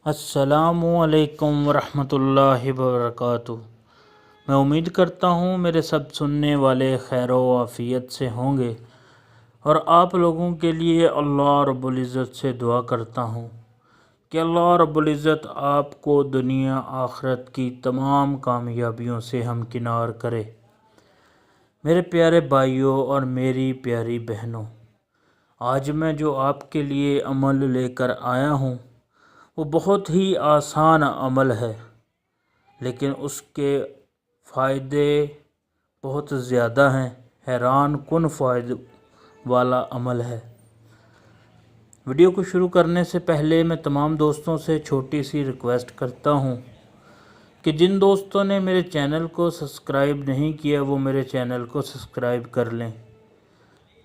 السلام علیکم ورحمۃ اللہ وبرکاتہ۔ میں امید کرتا ہوں میرے سب سننے والے خیر و عافیت سے ہوں گے، اور آپ لوگوں کے لیے اللہ رب العزت سے دعا کرتا ہوں کہ اللہ رب العزت آپ کو دنیا آخرت کی تمام کامیابیوں سے ہمکنار کرے۔ میرے پیارے بھائیوں اور میری پیاری بہنوں، آج میں جو آپ کے لیے عمل لے کر آیا ہوں وہ بہت ہی آسان عمل ہے، لیکن اس کے فائدے بہت زیادہ ہیں، حیران کن فائدے والا عمل ہے۔ ویڈیو کو شروع کرنے سے پہلے میں تمام دوستوں سے چھوٹی سی ریکویسٹ کرتا ہوں کہ جن دوستوں نے میرے چینل کو سبسکرائب نہیں کیا وہ میرے چینل کو سبسکرائب کر لیں،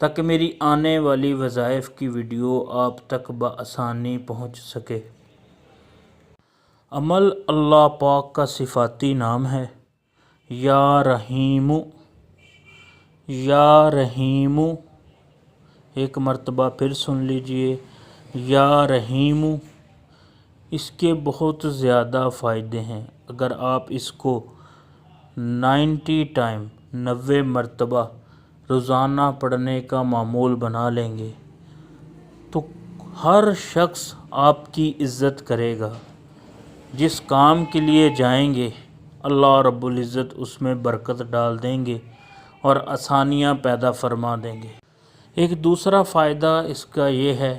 تاکہ میری آنے والی وظائف کی ویڈیو آپ تک بآسانی پہنچ سکے۔ عمل اللہ پاک کا صفاتی نام ہے، یا رحیم، یا رحیم۔ ایک مرتبہ پھر سن لیجئے، یا رحیم۔ اس کے بہت زیادہ فائدے ہیں۔ اگر آپ اس کو 90 مرتبہ روزانہ پڑھنے کا معمول بنا لیں گے تو ہر شخص آپ کی عزت کرے گا۔ جس کام کے لیے جائیں گے اللہ رب العزت اس میں برکت ڈال دیں گے اور آسانیاں پیدا فرما دیں گے۔ ایک دوسرا فائدہ اس کا یہ ہے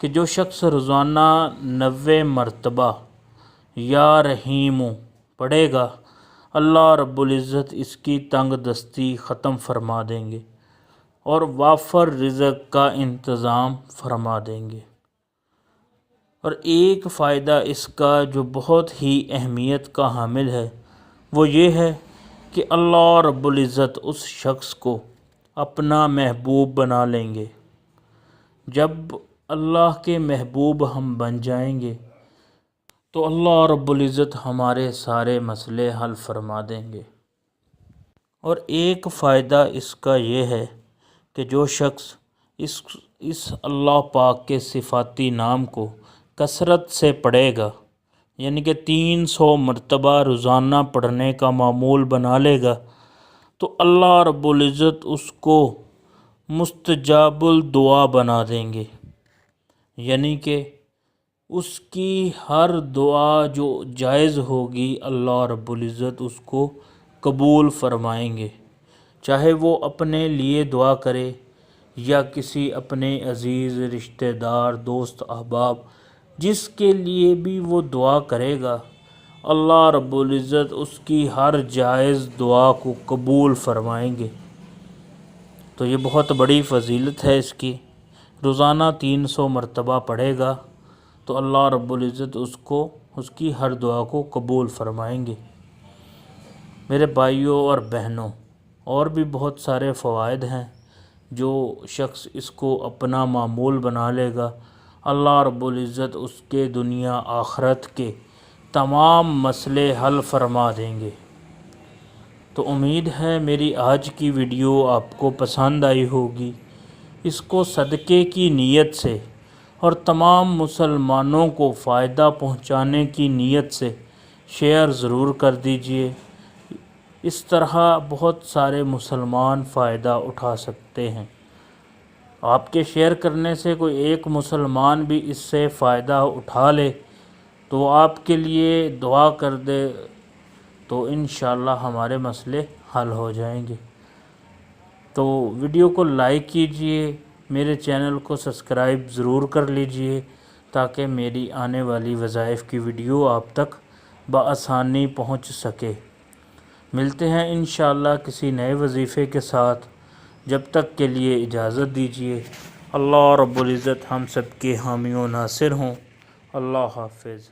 کہ جو شخص روزانہ 90 مرتبہ یا رحیم پڑھے گا اللہ رب العزت اس کی تنگ دستی ختم فرما دیں گے اور وافر رزق کا انتظام فرما دیں گے۔ اور ایک فائدہ اس کا جو بہت ہی اہمیت کا حامل ہے وہ یہ ہے کہ اللہ رب العزت اس شخص کو اپنا محبوب بنا لیں گے۔ جب اللہ کے محبوب ہم بن جائیں گے تو اللہ رب العزت ہمارے سارے مسئلے حل فرما دیں گے۔ اور ایک فائدہ اس کا یہ ہے کہ جو شخص اس اللہ پاک کے صفاتی نام کو کثرت سے پڑھے گا، یعنی کہ 300 مرتبہ روزانہ پڑھنے کا معمول بنا لے گا، تو اللہ رب العزت اس کو مستجاب الدعا بنا دیں گے، یعنی کہ اس کی ہر دعا جو جائز ہوگی اللہ رب العزت اس کو قبول فرمائیں گے، چاہے وہ اپنے لیے دعا کرے یا کسی اپنے عزیز رشتہ دار دوست احباب جس کے لیے بھی وہ دعا کرے گا اللہ رب العزت اس کی ہر جائز دعا کو قبول فرمائیں گے۔ تو یہ بہت بڑی فضیلت ہے اس کی۔ روزانہ 300 مرتبہ پڑھے گا تو اللہ رب العزت اس کی ہر دعا کو قبول فرمائیں گے۔ میرے بھائیوں اور بہنوں، اور بھی بہت سارے فوائد ہیں۔ جو شخص اس کو اپنا معمول بنا لے گا اللہ رب العزت اس کے دنیا آخرت کے تمام مسئلے حل فرما دیں گے۔ تو امید ہے میری آج کی ویڈیو آپ کو پسند آئی ہوگی۔ اس کو صدقے کی نیت سے اور تمام مسلمانوں کو فائدہ پہنچانے کی نیت سے شیئر ضرور کر دیجئے۔ اس طرح بہت سارے مسلمان فائدہ اٹھا سکتے ہیں۔ آپ کے شیئر کرنے سے کوئی ایک مسلمان بھی اس سے فائدہ اٹھا لے تو آپ کے لیے دعا کر دے تو انشاءاللہ ہمارے مسئلے حل ہو جائیں گے۔ تو ویڈیو کو لائک کیجئے، میرے چینل کو سبسکرائب ضرور کر لیجئے تاکہ میری آنے والی وظائف کی ویڈیو آپ تک بآسانی پہنچ سکے۔ ملتے ہیں انشاءاللہ کسی نئے وظیفے کے ساتھ، جب تک کے لیے اجازت دیجیے۔ اللہ رب العزت ہم سب کے حامی و ناصر ہوں۔ اللہ حافظ۔